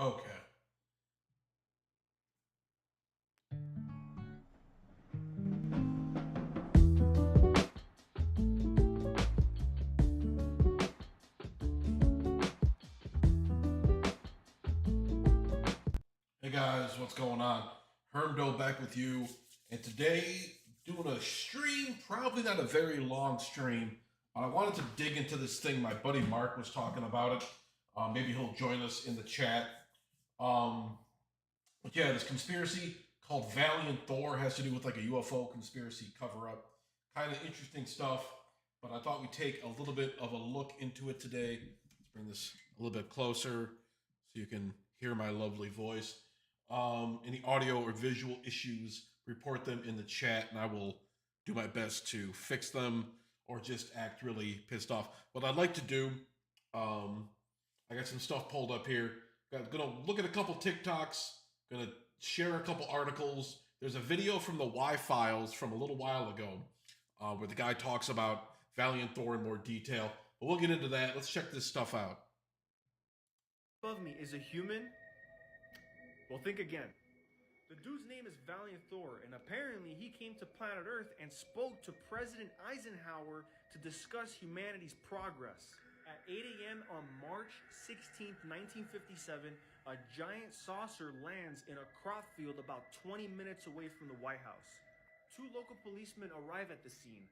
Okay. Hey guys, what's going on? Hermdo back with you, and today doing a stream, probably not a very long stream. I wanted to dig into this thing. My buddy Mark was talking about it. Maybe he'll join us in the chat. Um, but yeah, this conspiracy called Valiant Thor has to do with like a UFO conspiracy cover up. Kind of interesting stuff, but I thought we'd take a little bit of a look into it today. Let's bring this a little bit closer so you can hear my lovely voice. Any audio or visual issues, report them in the chat, and I will do my best to fix them or just act really pissed off. What I'd like to do, um, I got some stuff pulled up here. Gonna look at a couple TikToks. Gonna share a couple articles. There's a video from the Y Files from a little while ago, where the guy talks about Valiant Thor in more detail. But we'll get into that. Let's check this stuff out. Above me is a human? Well, think again. The dude's name is Valiant Thor, and apparently he came to planet Earth and spoke to President Eisenhower to discuss humanity's progress. At 8 a.m. on March 16, 1957, a giant saucer lands in a crop field about 20 minutes away from the White House. Two local policemen arrive at the scene,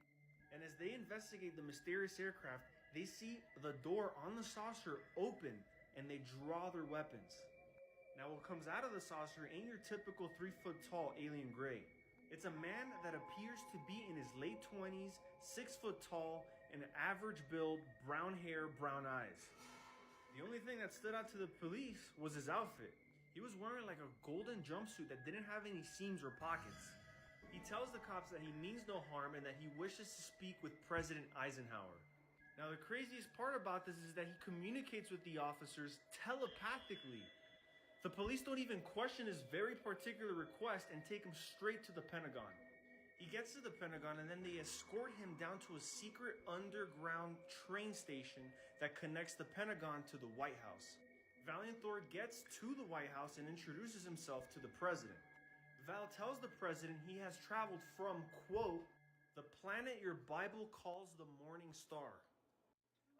and as they investigate the mysterious aircraft, they see the door on the saucer open and they draw their weapons. Now, what comes out of the saucer ain't your typical 3-foot tall alien gray. It's a man that appears to be in his late 20s, 6 foot tall, and average build, brown hair, brown eyes. The only thing that stood out to the police was his outfit. He was wearing like a golden jumpsuit that didn't have any seams or pockets. He tells the cops that he means no harm and that he wishes to speak with President Eisenhower. Now, the craziest part about this is that he communicates with the officers telepathically. The police don't even question his very particular request and take him straight to the Pentagon. He gets to the Pentagon and then they escort him down to a secret underground train station that connects the Pentagon to the White House. Valiant Thor gets to the White House and introduces himself to the president. Val tells the president he has traveled from, quote, the planet your Bible calls the morning star.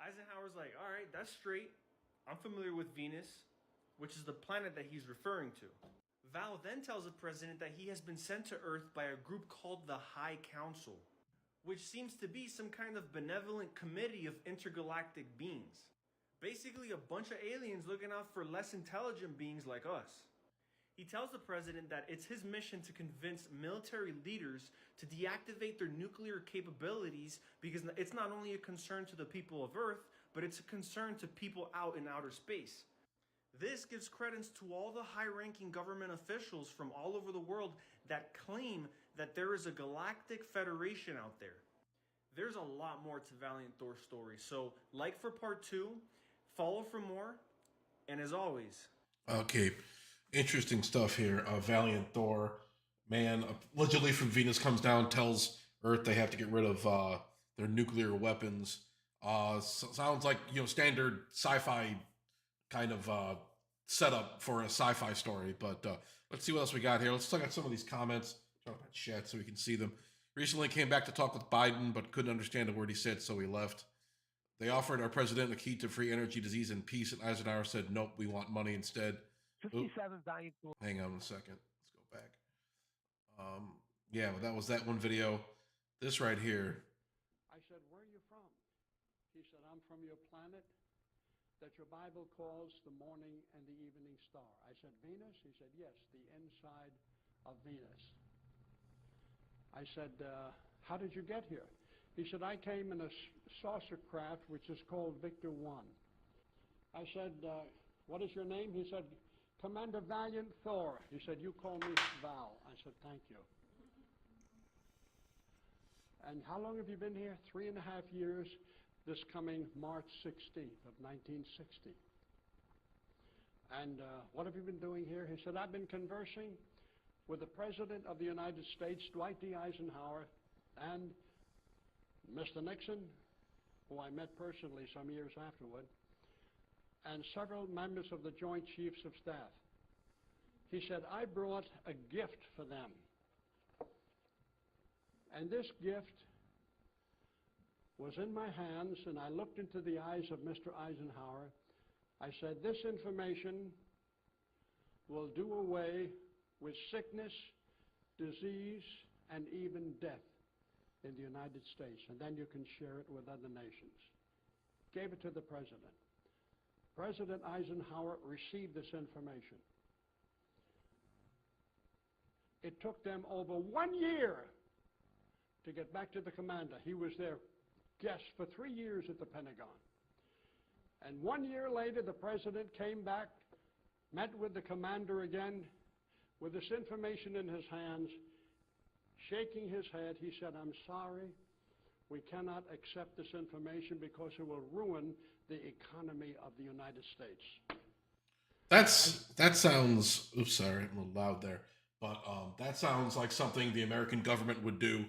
Eisenhower's like, all right, that's straight. I'm familiar with Venus, which is the planet that he's referring to. Val then tells the president that he has been sent to Earth by a group called the High Council, which seems to be some kind of benevolent committee of intergalactic beings. Basically, a bunch of aliens looking out for less intelligent beings like us. He tells the president that it's his mission to convince military leaders to deactivate their nuclear capabilities because it's not only a concern to the people of Earth, but it's a concern to people out in outer space. This gives credence to all the high-ranking government officials from all over the world that claim that there is a galactic federation out there. There's a lot more to Valiant Thor's story, so like for part 2, follow for more, and as always... Okay, interesting stuff here. Valiant Thor, man, allegedly from Venus comes down, tells Earth they have to get rid of their nuclear weapons. Sounds like standard sci-fi kind of setup for a sci-fi story. But let's see what else we got here. Let's look at some of these comments. Talk about chat so we can see them. Recently came back to talk with Biden, but couldn't understand a word he said, so he left. They offered our president a key to free energy, disease, and peace, and Eisenhower said, nope, we want money instead. 57 Valiant Thor. Hang on a second. Let's go back. Yeah, well, that was that one video. This right here. I said, where are you from? He said, I'm from your planet that your Bible calls the morning and the evening star. I said, Venus? He said, yes, the inside of Venus. I said, how did you get here? He said, I came in a saucer craft which is called Victor 1. I said, what is your name? He said, Commander Valiant Thor. He said, you call me Val. I said, thank you. And how long have you been here? 3.5 years. This coming March 16th of 1960. And what have you been doing here? He said, I've been conversing with the President of the United States, Dwight D. Eisenhower, and Mr. Nixon, who I met personally some years afterward. and several members of the Joint Chiefs of Staff. He said, I brought a gift for them. And this gift was in my hands, and I looked into the eyes of Mr. Eisenhower. I said, this information will do away with sickness, disease, and even death in the United States, and then you can share it with other nations. Gave it to the president. President Eisenhower received this information. It took them over 1 year to get back to the commander. He was their guest for 3 years at the Pentagon. And 1 year later, the president came back, met with the commander again, with this information in his hands, shaking his head. He said, I'm sorry, we cannot accept this information because it will ruin the economy of the United States. That sounds, oops, sorry, I'm a little loud there. But that sounds like something the American government would do.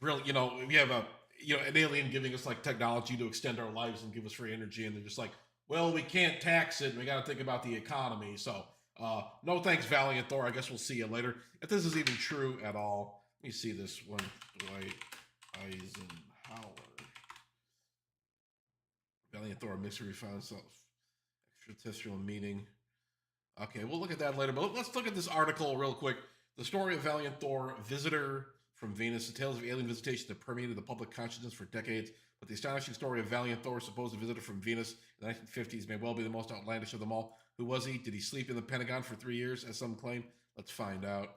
Really, we have an alien giving us like technology to extend our lives and give us free energy, and they're just like, well, we can't tax it, and we got to think about the economy. So, no thanks, Valiant Thor. I guess we'll see you later. If this is even true at all, let me see this one. Dwight Eisenhower. Valiant Thor, mystery found self extraterrestrial meaning. Okay, we'll look at that later, but let's look at this article real quick. The story of Valiant Thor, visitor from Venus, the tales of alien visitation that permeated the public consciousness for decades. But the astonishing story of Valiant Thor, supposed visitor from Venus in the 1950s, may well be the most outlandish of them all. Who was he? Did he sleep in the Pentagon for 3 years, as some claim? Let's find out.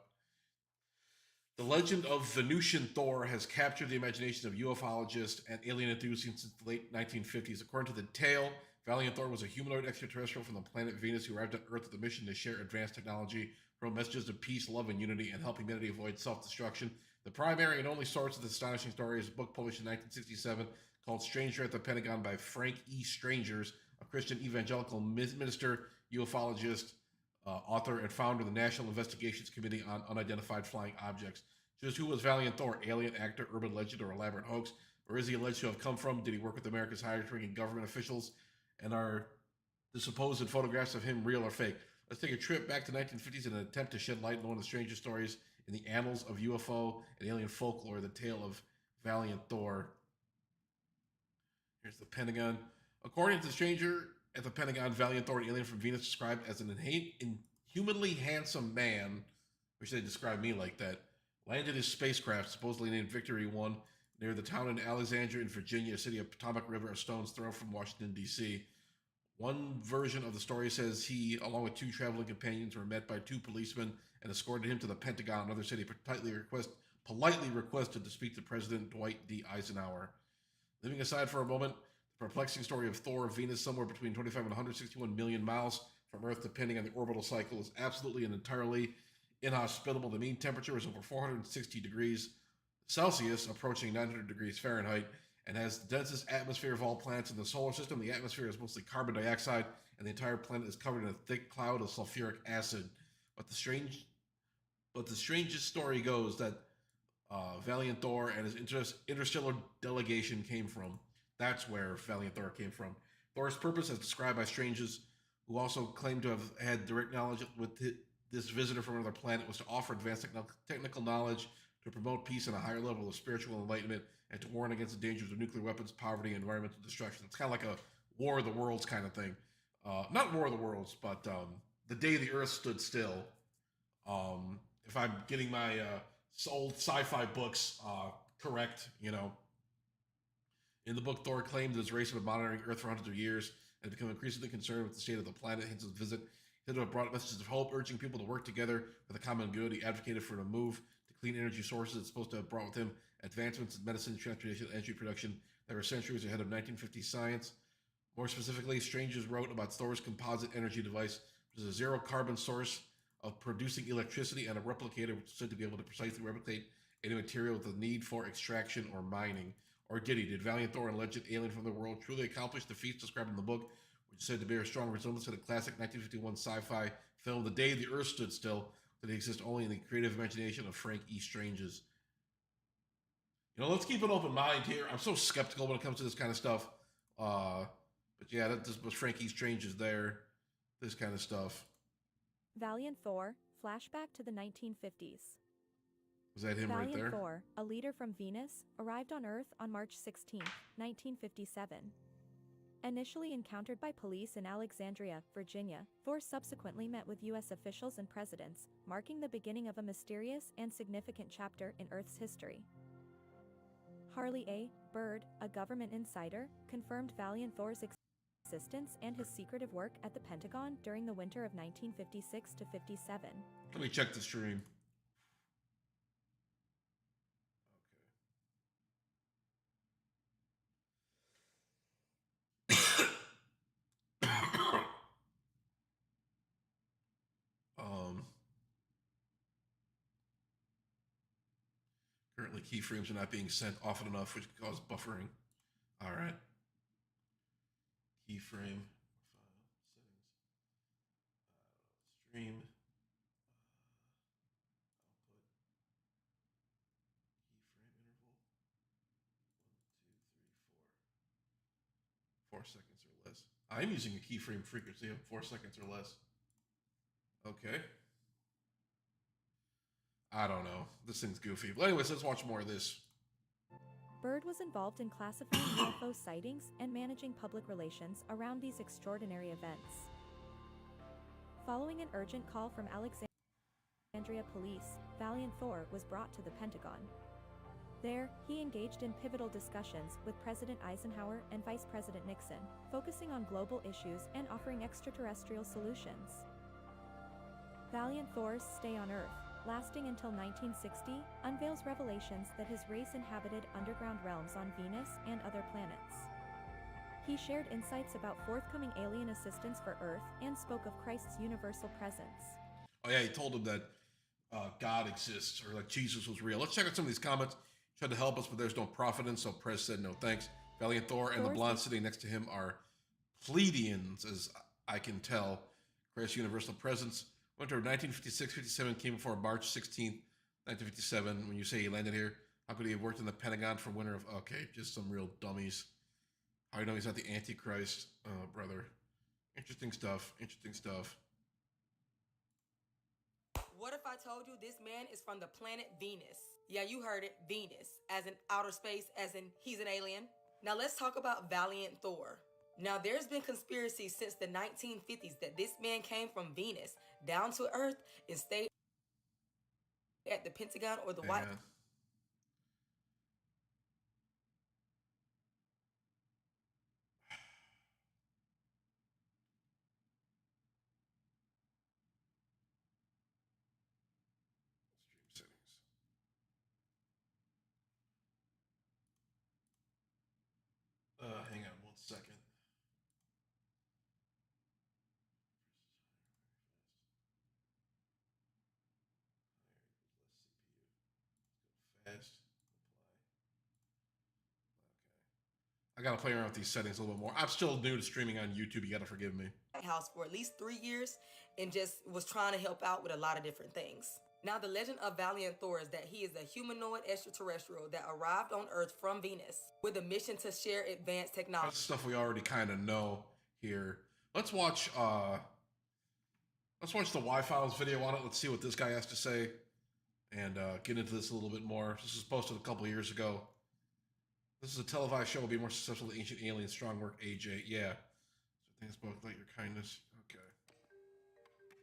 The legend of Venusian Thor has captured the imagination of ufologists and alien enthusiasts since the late 1950s. According to the tale, Valiant Thor was a humanoid extraterrestrial from the planet Venus who arrived on Earth with a mission to share advanced technology, promote messages of peace, love, and unity, and help humanity avoid self-destruction. The primary and only source of this astonishing story is a book published in 1967 called Stranger at the Pentagon by Frank E. Strangers, a Christian evangelical minister, ufologist, author, and founder of the National Investigations Committee on Unidentified Flying Objects. Just who was Valiant Thor? Alien, actor, urban legend, or elaborate hoax? Where is he alleged to have come from? Did he work with America's highest-ranking government officials? And are the supposed photographs of him real or fake? Let's take a trip back to the 1950s in an attempt to shed light on one of the strangest stories in the annals of UFO and alien folklore, the tale of Valiant Thor. Here's the Pentagon. According to the stranger at the Pentagon, Valiant Thor, an alien from Venus, described as an inhumanly handsome man, wish they described me like that, landed his spacecraft, supposedly named Victory 1, near the town in Alexandria in Virginia, a city of Potomac River, a stone's throw from Washington, D.C. One version of the story says he, along with 2 traveling companions, were met by 2 policemen and escorted him to the Pentagon, another city, politely requested to speak to President Dwight D. Eisenhower. Leaving aside for a moment the perplexing story of Thor, Venus, somewhere between 25 and 161 million miles from Earth, depending on the orbital cycle, is absolutely and entirely inhospitable. The mean temperature is over 460 degrees Celsius, approaching 900 degrees Fahrenheit, and has the densest atmosphere of all planets in the solar system. The atmosphere is mostly carbon dioxide, and the entire planet is covered in a thick cloud of sulfuric acid. But the strangest story goes that Valiant Thor and his interstellar delegation came from. That's where Valiant Thor came from. Thor's purpose, as described by strangers who also claim to have had direct knowledge with this visitor from another planet, was to offer advanced technical knowledge, to promote peace and a higher level of spiritual enlightenment, and to warn against the dangers of nuclear weapons, poverty, and environmental destruction. It's kind of like a War of the Worlds kind of thing. Not War of the Worlds, but the day the Earth stood still. If I'm getting my old sci-fi books correct, In the book, Thor claimed that his race had been monitoring Earth for hundreds of years and had become increasingly concerned with the state of the planet. Hence his visit. He had brought messages of hope, urging people to work together for the common good. He advocated for a move to clean energy sources. It's supposed to have brought with him advancements in medicine, transportation, and energy production that were centuries ahead of 1950 science. More specifically, Strangers wrote about Thor's composite energy device, which is a zero-carbon source of producing electricity and a replicator which is said to be able to precisely replicate any material with the need for extraction or mining. Or did he? Did Valiant Thor, an alleged alien from the world, truly accomplish the feats described in the book, which is said to bear a strong resemblance to the classic 1951 sci-fi film The Day the Earth Stood Still, that exists only in the creative imagination of Frank E. Strangers? Let's keep an open mind here. I'm so skeptical when it comes to this kind of stuff. But yeah, that this was Frankie Strange is there. This kind of stuff. Valiant Thor, flashback to the 1950s. Was that him right Valiant there? Thor, a leader from Venus, arrived on Earth on March 16, 1957. Initially encountered by police in Alexandria, Virginia, Thor subsequently met with U.S. officials and presidents, marking the beginning of a mysterious and significant chapter in Earth's history. Harley A. Bird, a government insider, confirmed Valiant Thor's existence and his secretive work at the Pentagon during the winter of 1956 to 57. Let me check the stream. Currently, keyframes are not being sent often enough, which can cause buffering. All right. Keyframe file settings. Stream. Output. Keyframe interval. 1, 2, 3, 4. 4 seconds or less. I'm using a keyframe frequency of 4 seconds or less. Okay. I don't know. This thing's goofy. But anyways, let's watch more of this. Bird was involved in classifying UFO sightings and managing public relations around these extraordinary events. Following an urgent call from Alexandria police, Valiant Thor was brought to the Pentagon. There, he engaged in pivotal discussions with President Eisenhower and Vice President Nixon, focusing on global issues and offering extraterrestrial solutions. Valiant Thor's stay on Earth, lasting until 1960, unveils revelations that his race inhabited underground realms on Venus and other planets. He shared insights about forthcoming alien assistance for Earth and spoke of Christ's universal presence. Oh yeah, he told him that God exists, or like Jesus was real. Let's check out some of these comments. Tried to help us, but there's no profit in, so Prez said no thanks. Valiant Thor and the blonde sitting next to him are plebeians, as I can tell. Christ's universal presence. Winter of 1956-57 came before March 16th, 1957. When you say he landed here, how could he have worked in the Pentagon for winter of... Okay, just some real dummies. How do you know he's not the Antichrist? Oh, brother. Interesting stuff. Interesting stuff. What if I told you this man is from the planet Venus? Yeah, you heard it, Venus. As in outer space, as in he's an alien. Now let's talk about Valiant Thor. Now there's been conspiracies since the 1950s that this man came from Venus down to Earth and stayed at the Pentagon or the White House. Stream settings. Hang on 1 second. Fast. I gotta play around with these settings a little bit more. I'm still new to streaming on YouTube. You gotta forgive me. House for at least 3 years and just was trying to help out with a lot of different things. Now the legend of Valiant Thor is that he is a humanoid extraterrestrial that arrived on Earth from Venus with a mission to share advanced technology. That's stuff we already kind of know here. Let's watch the Y-Files video on it. Let's see what this guy has to say and get into this a little bit more. This was posted a couple of years ago. This is a televised show will be more successful than Ancient Aliens. Strong work, AJ. Yeah. So thanks both like your kindness. Okay.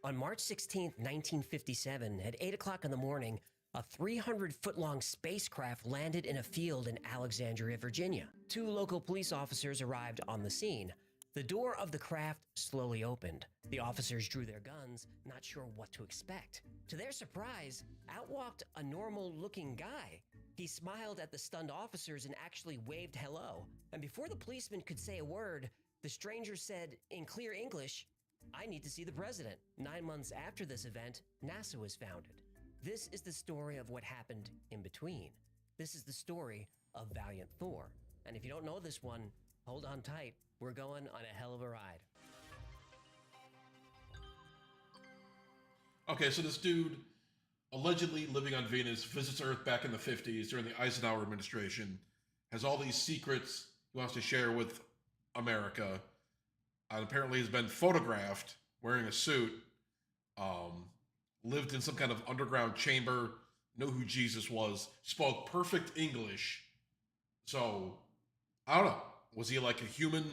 On March 16th, 1957, at 8 o'clock in the morning, a 300-foot-long spacecraft landed in a field in Alexandria, Virginia. 2 local police officers arrived on the scene. The door of the craft slowly opened. The officers drew their guns, not sure what to expect. To their surprise, out walked a normal-looking guy. He smiled at the stunned officers and actually waved hello. And before the policeman could say a word, the stranger said, in clear English, "I need to see the president." 9 months after this event, NASA was founded. This is the story of what happened in between. This is the story of Valiant Thor. And if you don't know this one, hold on tight. We're going on a hell of a ride. Okay, so this dude, allegedly living on Venus, visits Earth back in the 50s during the Eisenhower administration, has all these secrets he wants to share with America, and apparently has been photographed wearing a suit, lived in some kind of underground chamber, knew who Jesus was, spoke perfect English. So, I don't know. Was he like a human?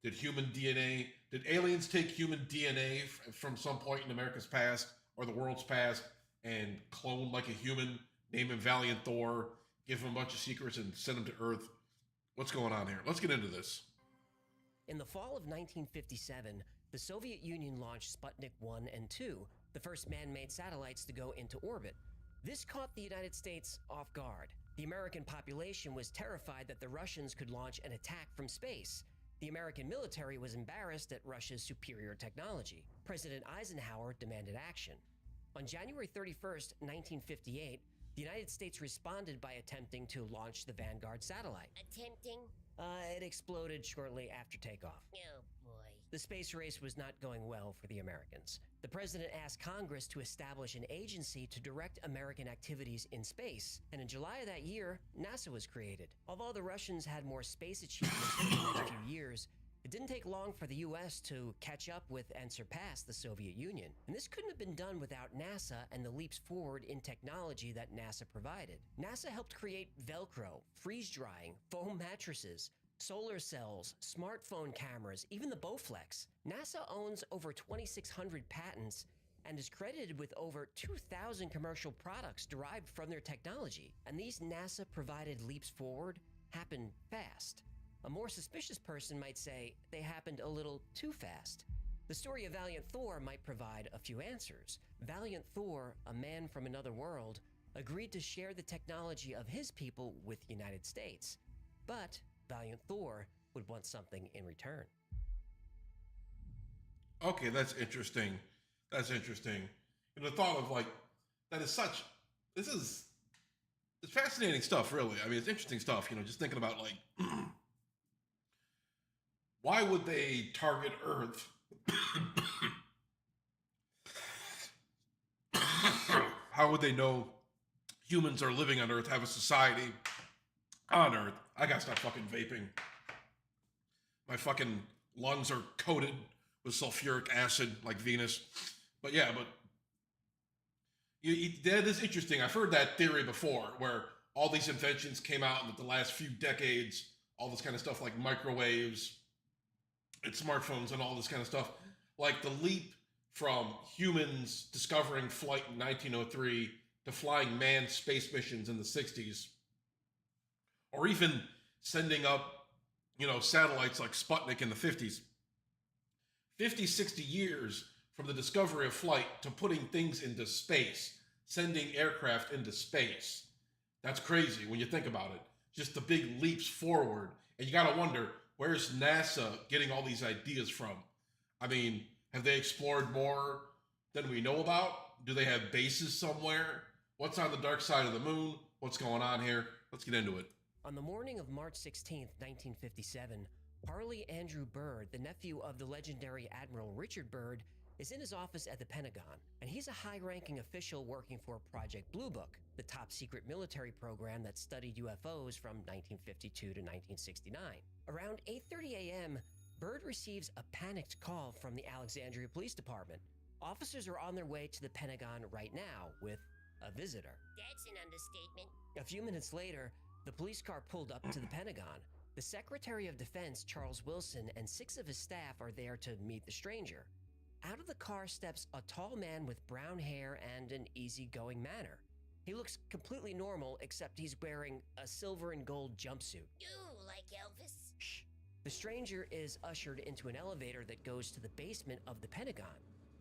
Did human DNA, did aliens take human DNA from some point in America's past or the world's past and clone like a human, name him Valiant Thor, give him a bunch of secrets and send him to Earth? What's going on here? Let's get into this. In the fall of 1957, the Soviet Union launched Sputnik 1 and 2, the first man-made satellites to go into orbit. This caught the United States off guard. The American population was terrified that the Russians could launch an attack from space. The American military was embarrassed at Russia's superior technology. President Eisenhower demanded action. On January 31st, 1958, the United States responded by attempting to launch the Vanguard satellite. Attempting? It exploded shortly after takeoff. Oh boy. The space race was not going well for the Americans. The president asked Congress to establish an agency to direct American activities in space, and in July of that year, NASA was created. Although the Russians had more space achievements in the next few years, it didn't take long for the US to catch up with and surpass the Soviet Union. And this couldn't have been done without NASA and the leaps forward in technology that NASA provided. NASA helped create Velcro, freeze-drying, foam mattresses, solar cells, smartphone cameras, even the Bowflex. NASA owns over 2,600 patents and is credited with over 2,000 commercial products derived from their technology. And these NASA-provided leaps forward happened fast. A more suspicious person might say they happened a little too fast. The story of Valiant Thor might provide a few answers. Valiant Thor, a man from another world, agreed to share the technology of his people with the United States. But Valiant Thor would want something in return. Okay, that's interesting. That's interesting. And the thought of like, that is such, it's fascinating stuff, really. I mean, it's interesting stuff, just thinking about like, why would they target Earth? How would they know humans are living on Earth, have a society on Earth? I gotta stop fucking vaping. My fucking lungs are coated with sulfuric acid like Venus. But yeah, that is interesting. I've heard that theory before, where all these inventions came out in the last few decades, all this kind of stuff like microwaves and smartphones and all this kind of stuff. Like the leap from humans discovering flight in 1903 to flying manned space missions in the 60s, or even sending up, satellites like Sputnik in the 50s. 50, 60 years from the discovery of flight to putting things into space, sending aircraft into space. That's crazy when you think about it. Just the big leaps forward. And you got to wonder, where's NASA getting all these ideas from? I mean, have they explored more than we know about? Do they have bases somewhere? What's on the dark side of the moon? What's going on here? Let's get into it. On the morning of March 16, 1957, Harley Andrew Byrd, the nephew of the legendary Admiral Richard Byrd, is in his office at the Pentagon, and he's a high-ranking official working for Project Blue Book, the top-secret military program that studied UFOs from 1952 to 1969. Around 8:30 a.m., Byrd receives a panicked call from the Alexandria Police Department. Officers are on their way to the Pentagon right now with a visitor. That's an understatement. A few minutes later, the police car pulled up to the Pentagon. The Secretary of Defense, Charles Wilson, and 6 of his staff are there to meet the stranger. Out of the car steps a tall man with brown hair and an easygoing manner. He looks completely normal, except he's wearing a silver and gold jumpsuit. Ooh, like Elvis. Shh. The stranger is ushered into an elevator that goes to the basement of the Pentagon.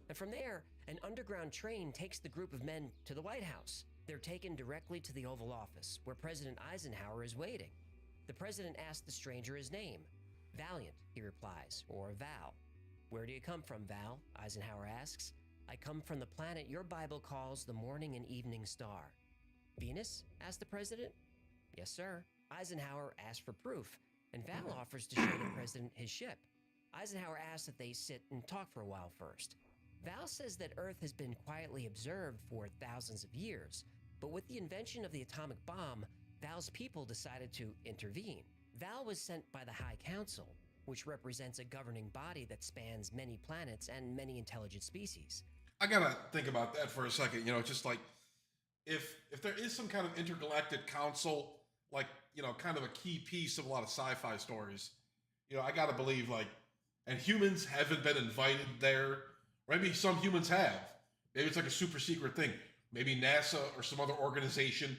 And from there, an underground train takes the group of men to the White House. They're taken directly to the Oval Office, where President Eisenhower is waiting. The president asks the stranger his name. Valiant, he replies, or Val. Where do you come from, Val? Eisenhower asks. I come from the planet your Bible calls the morning and evening star. Venus? Asked the president. Yes, sir. Eisenhower asked for proof, and Val offers to show the president his ship. Eisenhower asks that they sit and talk for a while first. Val says that Earth has been quietly observed for thousands of years, but with the invention of the atomic bomb, Val's people decided to intervene. Val was sent by the High Council. which represents a governing body that spans many planets and many intelligent species. I gotta think about that for a second. You know, just like if there is some kind of intergalactic council, like, you know, kind of a key piece of a lot of sci-fi stories, you know, I gotta believe, like, and humans haven't been invited there. Maybe some humans have. Maybe it's like a super secret thing. Maybe NASA or some other organization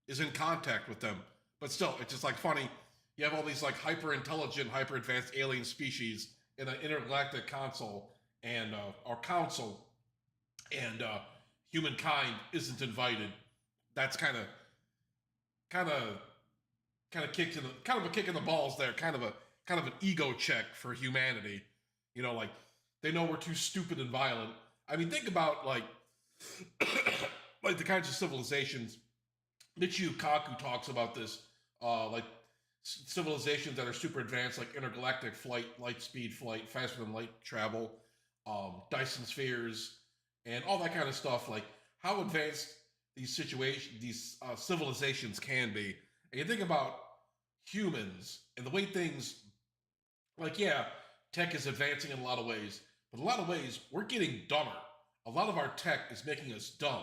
is in contact with them. But still, it's just like funny. You have all these like hyper intelligent, hyper advanced alien species in an intergalactic council and humankind isn't invited. That's kind of kicked in the kind of a kick in the balls there. Kind of an ego check for humanity. You know, like they know we're too stupid and violent. I mean, think about like like the kinds of civilizations. Michio Kaku talks about this, like civilizations that are super advanced, like intergalactic flight, light speed flight, faster than light travel, Dyson spheres, and all that kind of stuff. Like how advanced these civilizations can be. And you think about humans and the way things, like, yeah, tech is advancing in a lot of ways, but in a lot of ways, we're getting dumber. A lot of our tech is making us dumb.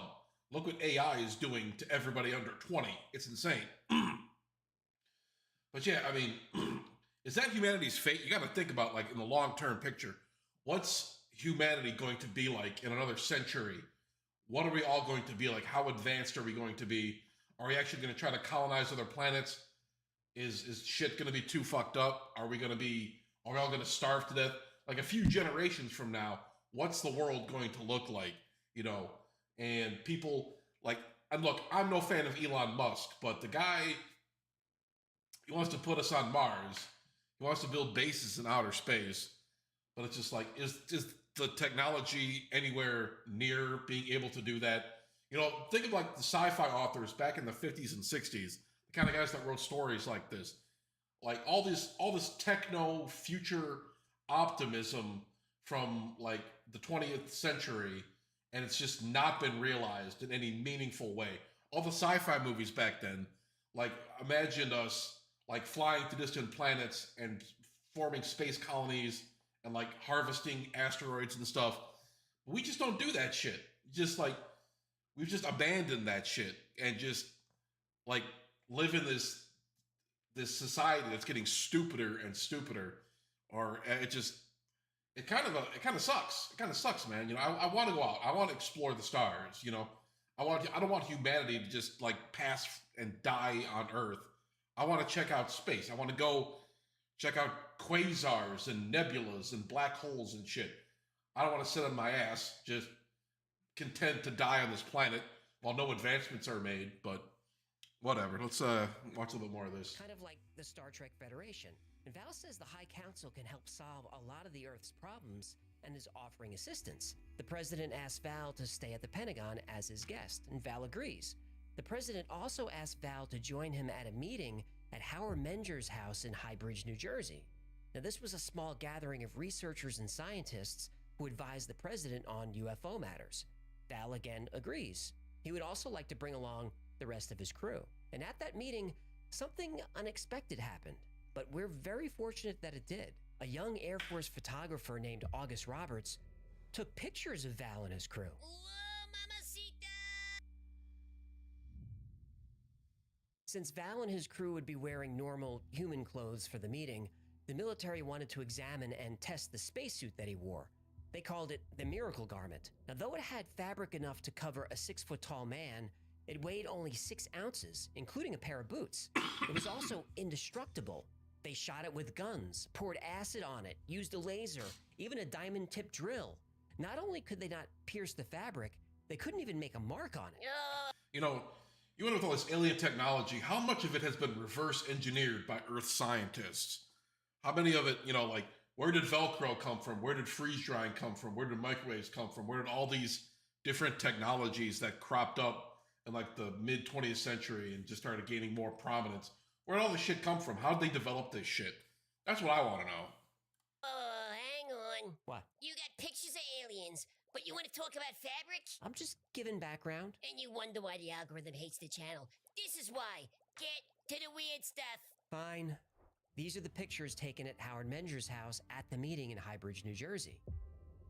Look what AI is doing to everybody under 20. It's insane. But yeah, I mean, is that humanity's fate? You got to think about, like, in the long-term picture, what's humanity going to be like in another century? What are we all going to be like? How advanced are we going to be? Are we actually going to try to colonize other planets? Is shit going to be too fucked up? Are we all going to starve to death? Like a few generations from now, what's the world going to look like? You know, and people like, and look, I'm no fan of Elon Musk, but the guy, he wants to put us on Mars. He wants to build bases in outer space. But it's just like, is the technology anywhere near being able to do that? You know, think of like the sci-fi authors back in the 50s and 60s, the kind of guys that wrote stories like this. Like all this techno future optimism from like the 20th century, and it's just not been realized in any meaningful way. All the sci-fi movies back then, like imagine us like flying to distant planets and forming space colonies and like harvesting asteroids and stuff. We just don't do that shit. Just like we've just abandoned that shit and just like live in this society that's getting stupider and stupider. Or it kind of sucks. It kind of sucks, man. You know, I want to go out. I want to explore the stars. You know, I don't want humanity to just like pass and die on Earth. I want to check out space. I want to go check out quasars and nebulas and black holes and shit. I don't want to sit on my ass just content to die on this planet while no advancements are made. But whatever. Let's watch a little bit more of this. Kind of like the Star Trek Federation. And Val says the High Council can help solve a lot of the Earth's problems and is offering assistance. The president asks Val to stay at the Pentagon as his guest, and Val agrees. The president also asked Val to join him at a meeting at Howard Menger's house in High Bridge, New Jersey. Now, this was a small gathering of researchers and scientists who advised the president on UFO matters. Val again agrees. He would also like to bring along the rest of his crew. And at that meeting, something unexpected happened. But we're very fortunate that it did. A young Air Force photographer named August Roberts took pictures of Val and his crew. Whoa, mamacita! Since Val and his crew would be wearing normal human clothes for the meeting, the military wanted to examine and test the spacesuit that he wore. They called it the Miracle Garment. Now, though it had fabric enough to cover a 6-foot-tall man, it weighed only 6 ounces, including a pair of boots. It was also indestructible. They shot it with guns, poured acid on it, used a laser, even a diamond-tipped drill. Not only could they not pierce the fabric, they couldn't even make a mark on it. You know, you wonder with all this alien technology, how much of it has been reverse engineered by Earth scientists? How many of it, you know, like, where did Velcro come from? Where did freeze drying come from? Where did microwaves come from? Where did all these different technologies that cropped up in like the mid 20th century and just started gaining more prominence? Where did all this shit come from? How did they develop this shit? That's what I want to know. Oh, hang on. What? You got pictures of aliens, but you want to talk about fabric? I'm just giving background. And you wonder why the algorithm hates the channel. This is why. Get to the weird stuff. Fine. These are the pictures taken at Howard Menger's house at the meeting in Highbridge, New Jersey.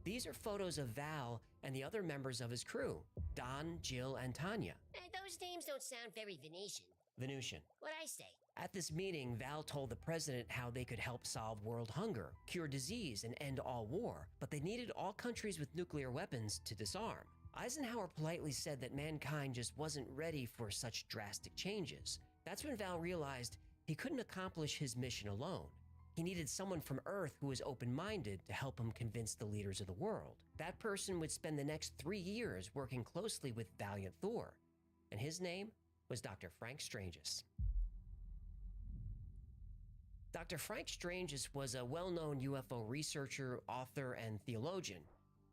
These are photos of Val and the other members of his crew, Don, Jill, and Tanya. Those names don't sound very Venetian. Venusian. What'd I say? At this meeting, Val told the president how they could help solve world hunger, cure disease, and end all war, but they needed all countries with nuclear weapons to disarm. Eisenhower politely said that mankind just wasn't ready for such drastic changes. That's when Val realized he couldn't accomplish his mission alone. He needed someone from Earth who was open-minded to help him convince the leaders of the world. That person would spend the next 3 years working closely with Valiant Thor, and his name was Dr. Frank Stranges. Dr. Frank Stranges was a well-known UFO researcher, author, and theologian.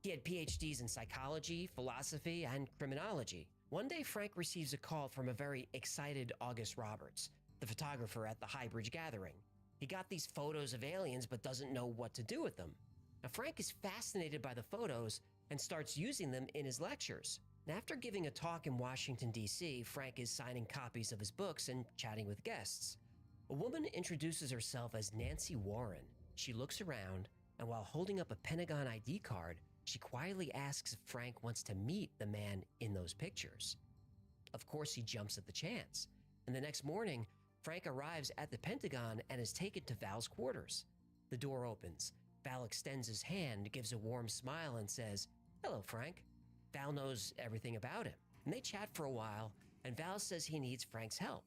He had PhDs in psychology, philosophy, and criminology. One day, Frank receives a call from a very excited August Roberts, the photographer at the Highbridge gathering. He got these photos of aliens but doesn't know what to do with them. Now, Frank is fascinated by the photos and starts using them in his lectures. And after giving a talk in Washington, D.C., Frank is signing copies of his books and chatting with guests. A woman introduces herself as Nancy Warren. She looks around, and while holding up a Pentagon ID card, she quietly asks if Frank wants to meet the man in those pictures. Of course, he jumps at the chance. And the next morning, Frank arrives at the Pentagon and is taken to Val's quarters. The door opens. Val extends his hand, gives a warm smile, and says, "Hello, Frank." Val knows everything about him, and they chat for a while, and Val says he needs Frank's help.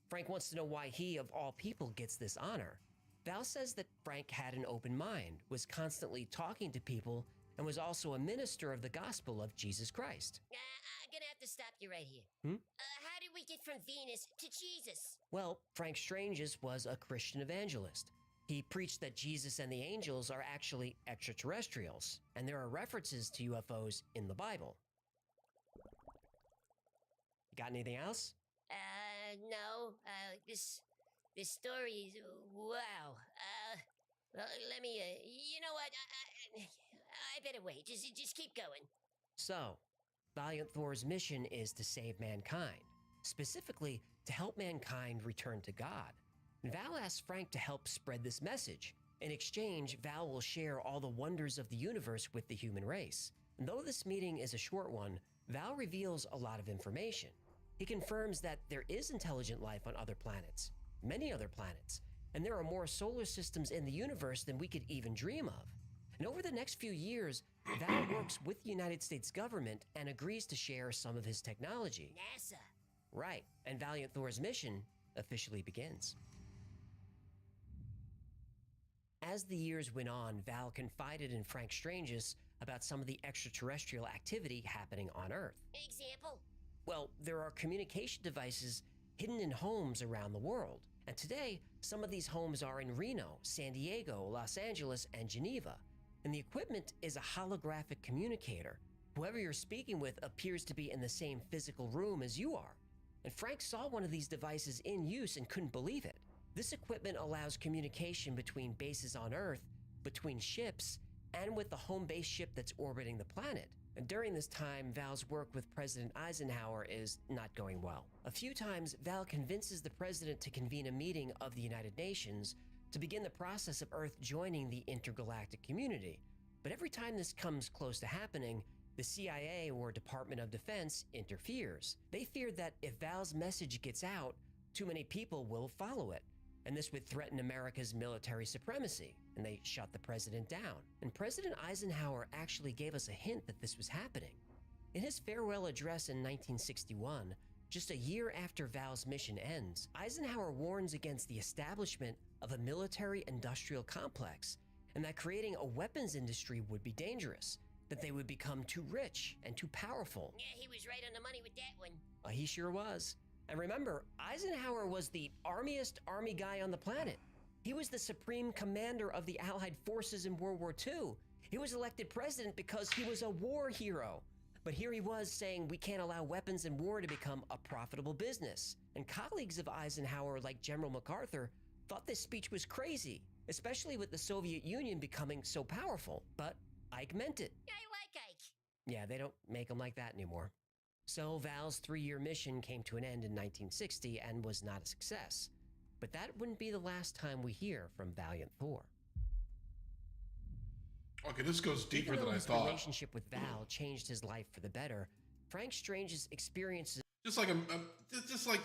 Frank wants to know why he, of all people, gets this honor. Val says that Frank had an open mind, was constantly talking to people, and was also a minister of the gospel of Jesus Christ. I'm gonna have to stop you right here. How did we get from Venus to Jesus? Well, Frank Stranges was a Christian evangelist. He preached that Jesus and the angels are actually extraterrestrials, and there are references to UFOs in the Bible. Got anything else? No. This story is wow. Let me. You know what? I better wait. Just keep going. So, Valiant Thor's mission is to save mankind, specifically to help mankind return to God. And Val asks Frank to help spread this message. In exchange, Val will share all the wonders of the universe with the human race. And though this meeting is a short one, Val reveals a lot of information. He confirms that there is intelligent life on other planets, many other planets, and there are more solar systems in the universe than we could even dream of. And over the next few years, Val works with the United States government and agrees to share some of his technology. NASA. Right, and Valiant Thor's mission officially begins. As the years went on, Val confided in Frank Stranges about some of the extraterrestrial activity happening on Earth. Example? Well, there are communication devices hidden in homes around the world. And today, some of these homes are in Reno, San Diego, Los Angeles, and Geneva. And the equipment is a holographic communicator. Whoever you're speaking with appears to be in the same physical room as you are. And Frank saw one of these devices in use and couldn't believe it. This equipment allows communication between bases on Earth, between ships, and with the home base ship that's orbiting the planet. And during this time, Val's work with President Eisenhower is not going well. A few times, Val convinces the president to convene a meeting of the United Nations to begin the process of Earth joining the intergalactic community. But every time this comes close to happening, the CIA or Department of Defense interferes. They feared that if Val's message gets out, too many people will follow it, and this would threaten America's military supremacy, and they shut the president down. And President Eisenhower actually gave us a hint that this was happening. In his farewell address in 1961, just a year after Val's mission ends, Eisenhower warns against the establishment of a military-industrial complex, and that creating a weapons industry would be dangerous, that they would become too rich and too powerful. Yeah, he was right on the money with that one. He sure was. And remember, Eisenhower was the armiest army guy on the planet. He was the supreme commander of the Allied forces in World War II. He was elected president because he was a war hero. But here he was saying we can't allow weapons and war to become a profitable business. And colleagues of Eisenhower, like General MacArthur, thought this speech was crazy, especially with the Soviet Union becoming so powerful. But Ike meant it. I like Ike. Yeah, they don't make them like that anymore. So Val's 3-year mission came to an end in 1960 and was not a success. But that wouldn't be the last time we hear from Valiant Thor. Okay, this goes deeper Even though than I his thought. relationship with Val changed his life for the better, Frank Strange's experiences Just like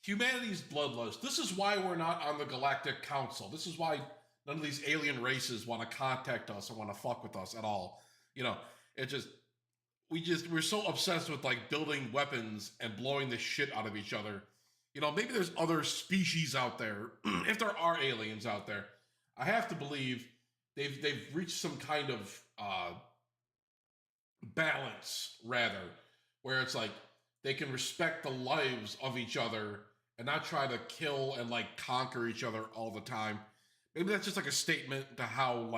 humanity's bloodlust. This is why we're not on the Galactic Council. This is why none of these alien races want to contact us or want to fuck with us at all. You know, we're so obsessed with like building weapons and blowing the shit out of each other. You know, maybe there's other species out there. If there are aliens out there, I have to believe they've reached some kind of balance, rather, where it's like they can respect the lives of each other and not try to kill and like conquer each other all the time. Maybe that's just like a statement to how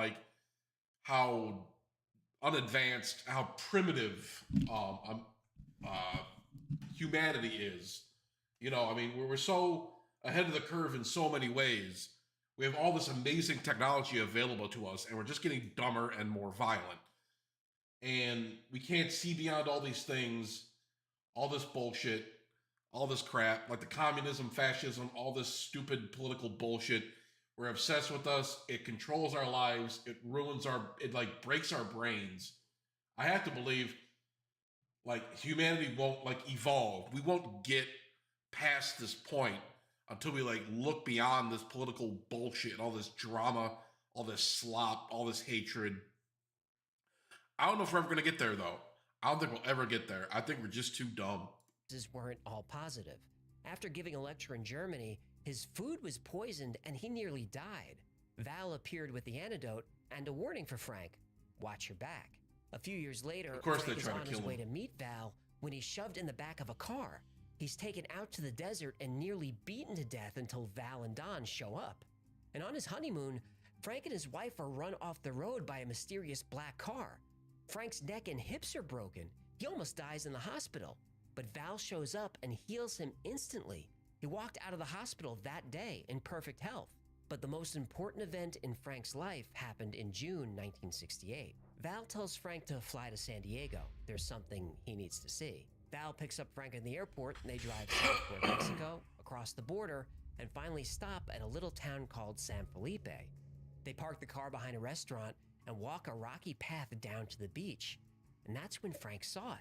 unadvanced, how primitive humanity is. You know, I mean, we're so ahead of the curve in so many ways. We have all this amazing technology available to us, and we're just getting dumber and more violent. And we can't see beyond all these things, all this bullshit, all this crap, like the communism, fascism, all this stupid political bullshit. We're obsessed with us. It controls our lives. It like breaks our brains. I have to believe like humanity won't like evolve. We won't get past this point until we like look beyond this political bullshit, all this drama, all this slop, all this hatred. I don't know if we're ever going to get there though. I don't think we'll ever get there. I think we're just too dumb. weren't all positive. After giving a lecture in Germany, his food was poisoned and he nearly died. Val appeared with the antidote and a warning for Frank: watch your back. A few years later, Of course Frank they is try to on kill his way him. to meet Val when he's shoved in the back of a car. He's taken out to the desert and nearly beaten to death until Val and Don show up. And on his honeymoon, Frank and his wife are run off the road by a mysterious black car. Frank's neck and hips are broken. He almost dies in the hospital. But Val shows up and heals him instantly. He walked out of the hospital that day in perfect health. But the most important event in Frank's life happened in June 1968. Val tells Frank to fly to San Diego. There's something he needs to see. Val picks up Frank in the airport and they drive south toward Mexico, across the border, and finally stop at a little town called San Felipe. They park the car behind a restaurant and walk a rocky path down to the beach. And that's when Frank saw it.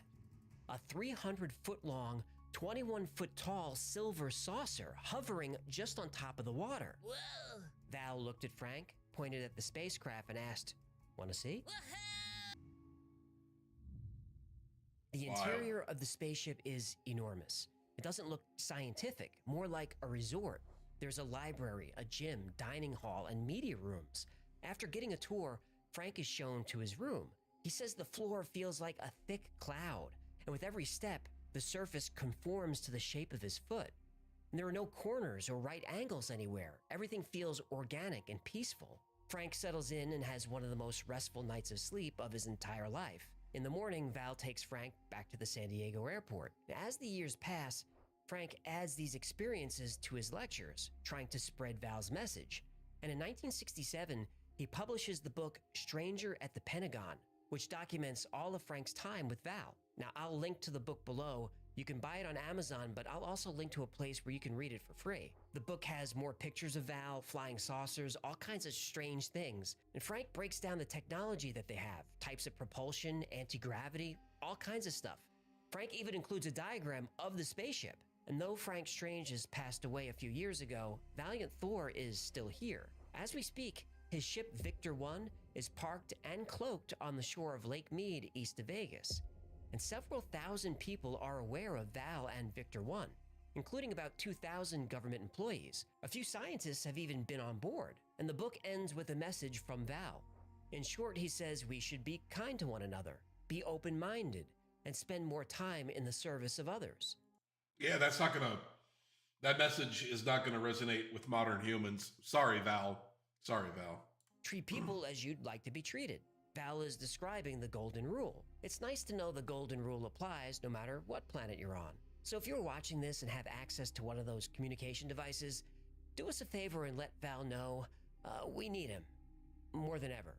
A 300-foot-long, 21-foot-tall silver saucer hovering just on top of the water. Whoa! Val looked at Frank, pointed at the spacecraft, and asked, "Want to see?" Woohoo! The Wow. interior of the spaceship is enormous. It doesn't look scientific, more like a resort. There's a library, a gym, dining hall, and media rooms. After getting a tour, Frank is shown to his room. He says the floor feels like a thick cloud, and with every step, the surface conforms to the shape of his foot. And there are no corners or right angles anywhere. Everything feels organic and peaceful. Frank settles in and has one of the most restful nights of sleep of his entire life. In the morning, Val takes Frank back to the San Diego airport. As the years pass, Frank adds these experiences to his lectures, trying to spread Val's message. And in 1967, he publishes the book Stranger at the Pentagon, which documents all of Frank's time with Val. Now, I'll link to the book below. You can buy it on Amazon, but I'll also link to a place where you can read it for free. The book has more pictures of Val, flying saucers, all kinds of strange things. And Frank breaks down the technology that they have, types of propulsion, anti-gravity, all kinds of stuff. Frank even includes a diagram of the spaceship. And though Frank Strange has passed away a few years ago, Valiant Thor is still here. As we speak, his ship Victor 1 is parked and cloaked on the shore of Lake Mead east of Vegas. And several thousand people are aware of Val and Victor 1, including about 2,000 government employees. A few scientists have even been on board, and the book ends with a message from Val. In short, he says we should be kind to one another, be open-minded, and spend more time in the service of others. Yeah, that message is not gonna resonate with modern humans. Sorry, Val. Treat people as you'd like to be treated. Val is describing the Golden Rule. It's nice to know the Golden Rule applies no matter what planet you're on. So if you're watching this and have access to one of those communication devices, do us a favor and let Val know we need him more than ever.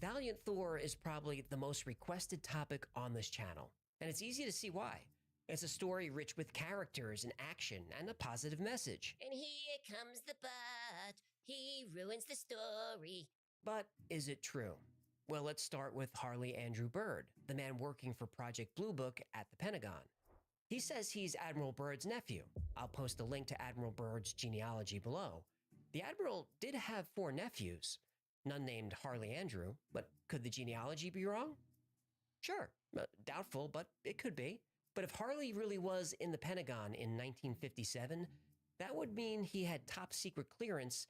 Valiant Thor is probably the most requested topic on this channel, and it's easy to see why. It's a story rich with characters and action and a positive message. And here comes the but. He ruins the story. But is it true? Well, let's start with Harley Andrew Byrd, the man working for Project Blue Book at the Pentagon. He says he's Admiral Byrd's nephew. I'll post a link to Admiral Byrd's genealogy below. The Admiral did have 4 nephews, none named Harley Andrew, but could the genealogy be wrong? Sure, doubtful, but it could be. But if Harley really was in the Pentagon in 1957, that would mean he had top secret clearance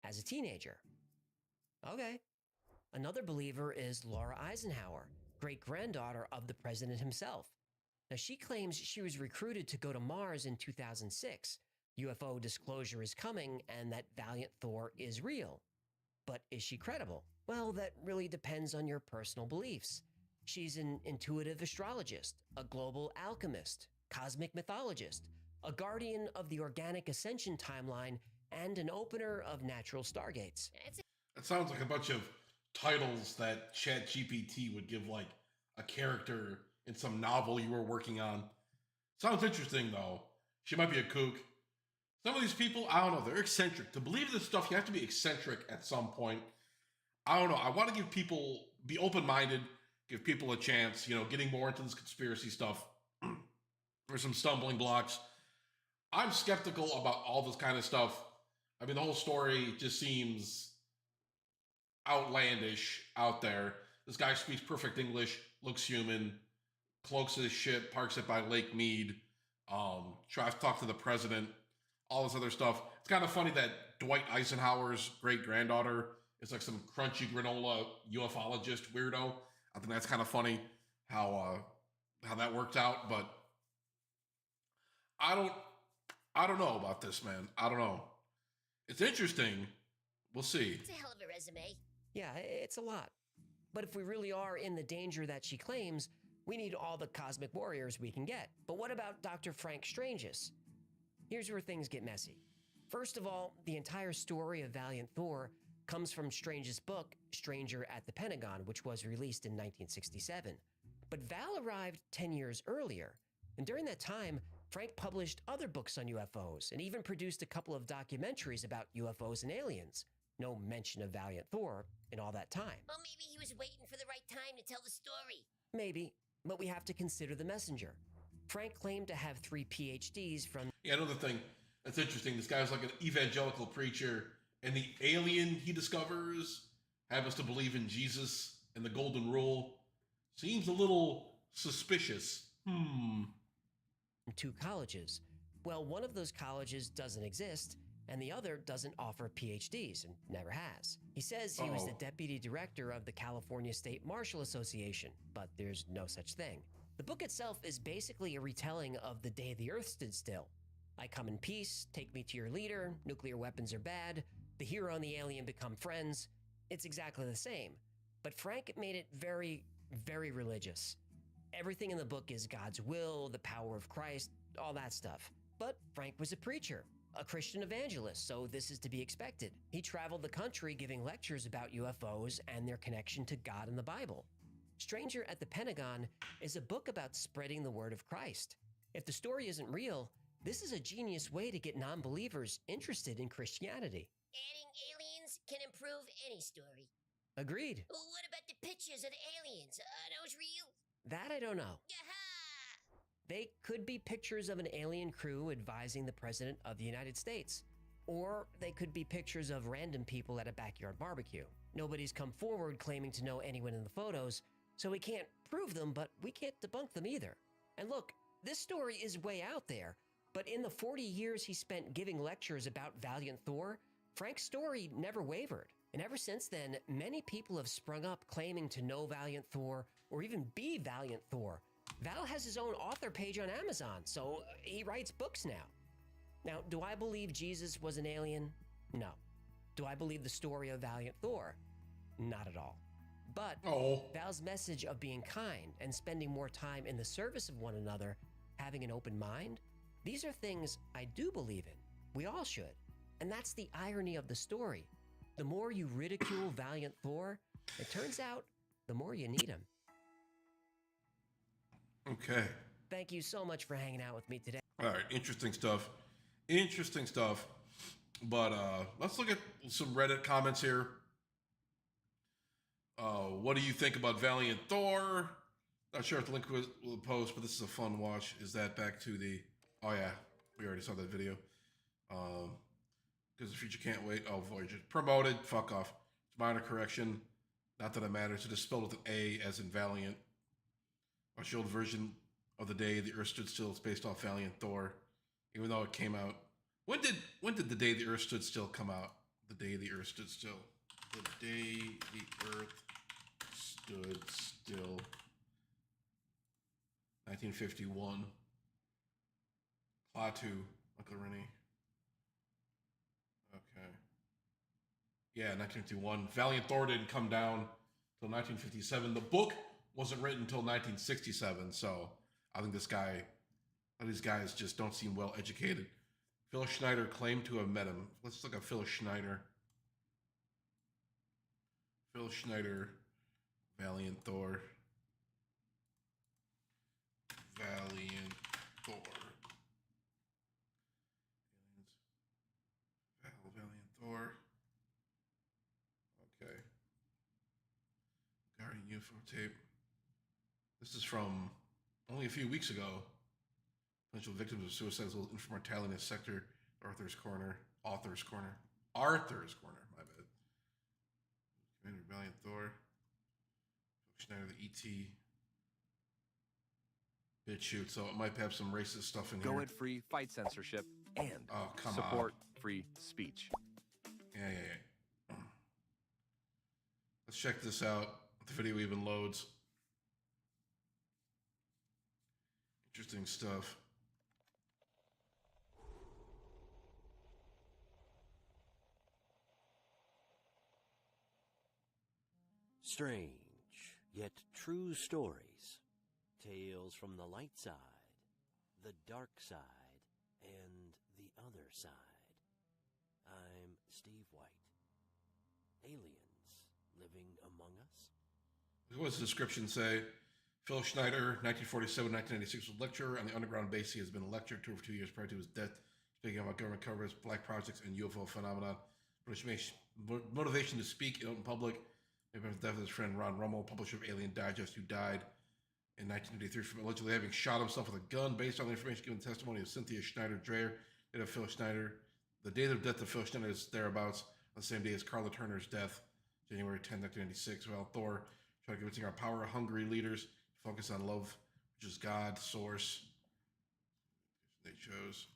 as a teenager. Okay. Another believer is Laura Eisenhower, great-granddaughter of the president himself. Now, she claims she was recruited to go to Mars in 2006. UFO disclosure is coming and that Valiant Thor is real. But is she credible? Well, that really depends on your personal beliefs. She's an intuitive astrologist, a global alchemist, cosmic mythologist, a guardian of the organic ascension timeline, and an opener of natural stargates. That sounds like a bunch of titles that ChatGPT would give like a character in some novel you were working on. Sounds interesting though. She might be a kook. Some of these people, I don't know, they're eccentric. To believe this stuff, you have to be eccentric at some point. I don't know. I want to give people, be open-minded, give people a chance, you know, getting more into this conspiracy stuff. There's some stumbling blocks. I'm skeptical about all this kind of stuff. I mean, the whole story just seems outlandish out there. This guy speaks perfect English, looks human, cloaks his shit, parks it by Lake Mead, tries to talk to the president, all this other stuff. It's kind of funny that Dwight Eisenhower's great-granddaughter is like some crunchy granola ufologist weirdo. I think that's kind of funny how that worked out, but I don't know about this, man. I don't know. It's interesting. We'll see. It's a hell of a resume. Yeah, it's a lot. But if we really are in the danger that she claims, we need all the cosmic warriors we can get. But what about Dr. Frank Stranges? Here's where things get messy. First of all, the entire story of Valiant Thor comes from Strange's book, Stranger at the Pentagon, which was released in 1967. But Val arrived 10 years earlier, and during that time, Frank published other books on UFOs and even produced a couple of documentaries about UFOs and aliens. No mention of Valiant Thor in all that time. Well, maybe he was waiting for the right time to tell the story. Maybe, but we have to consider the messenger. Frank claimed to have 3 PhDs from... Yeah, another thing that's interesting, this guy's like an evangelical preacher, and the alien he discovers happens to believe in Jesus and the Golden Rule. Seems a little suspicious. 2 colleges. Well, one of those colleges doesn't exist, and the other doesn't offer PhDs and never has. He says he was the deputy director of the California State Marshal Association, but there's no such thing. The book itself is basically a retelling of the day the Earth stood still. I come in peace, take me to your leader, nuclear weapons are bad, the hero and the alien become friends. It's exactly the same. But Frank made it very, very religious. Everything in the book is God's will, the power of Christ, all that stuff. But Frank was a preacher, a Christian evangelist, so this is to be expected. He traveled the country giving lectures about UFOs and their connection to God and the Bible. Stranger at the Pentagon is a book about spreading the word of Christ. If the story isn't real, this is a genius way to get non-believers interested in Christianity. Adding aliens can improve any story. Agreed. What about the pictures of the aliens? Are those real? That I don't know. Yaha! They could be pictures of an alien crew advising the President of the United States. Or they could be pictures of random people at a backyard barbecue. Nobody's come forward claiming to know anyone in the photos, so we can't prove them, but we can't debunk them either. And look, this story is way out there, but in the 40 years he spent giving lectures about Valiant Thor, Frank's story never wavered. And ever since then, many people have sprung up claiming to know Valiant Thor or even be Valiant Thor. Val has his own author page on Amazon, so he writes books now. Now, do I believe Jesus was an alien? No. Do I believe the story of Valiant Thor? Not at all. But Val's message of being kind and spending more time in the service of one another, having an open mind, these are things I do believe in. We all should. And that's the irony of the story. The more you ridicule Valiant Thor, it turns out the more you need him. Okay. Thank you so much for hanging out with me today. All right, interesting stuff. Interesting stuff. But let's look at some Reddit comments here. What do you think about Valiant Thor? Not sure if the link will post, but this is a fun watch. Is that back to the... Oh, yeah. We already saw that video. Because the future can't wait. Oh, Voyager. Promoted. Fuck off. It's minor correction. Not that it matters. It is spelled with an A as in Valiant. Watch the old version of The Day the Earth Stood Still. It's based off Valiant Thor. Even though it came out... When did The Day the Earth Stood Still come out? The Day the Earth Stood Still. The Day the Earth Stood Still. 1951. Klaatu, Uncle Rennie. Okay. Yeah, 1951. Valiant Thor didn't come down until 1957. The book wasn't written until 1967, so I think these guys just don't seem well educated. Phil Schneider claimed to have met him. Let's look at Phil Schneider. Phil Schneider, Valiant Thor. Valiant Thor. Valiant Thor. Okay. Guardian UFO tape. This is from only a few weeks ago. Potential victims of suicide will infant mortality in this sector. Arthur's Corner, my bad. Commander Valiant Thor. Schneider, the ET. Bit shoot, so it might have some racist stuff in here. Go It Free, fight censorship, and support free speech. Yeah. Let's check this out. The video even loads. Interesting stuff. Strange, yet true stories. Tales from the light side, the dark side, and the other side. I'm Steve White. Aliens living among us? What does the description say? Phil Schneider, 1947-1996, was lecturer on the underground base. He has been a lecturer for 2 years prior to his death, speaking about government coverage, black projects, and UFO phenomena. Motivation to speak in public. Maybe after the death of his friend Ron Rummel, publisher of Alien Digest, who died in 1983 from allegedly having shot himself with a gun. Based on the information given testimony of Cynthia Schneider-Dreyer, date of Phil Schneider. The date of death of Phil Schneider is thereabouts on the same day as Carla Turner's death, January 10, 1996. Well, Thor tried convincing our power-hungry leaders to focus on love, which is God, source. They chose.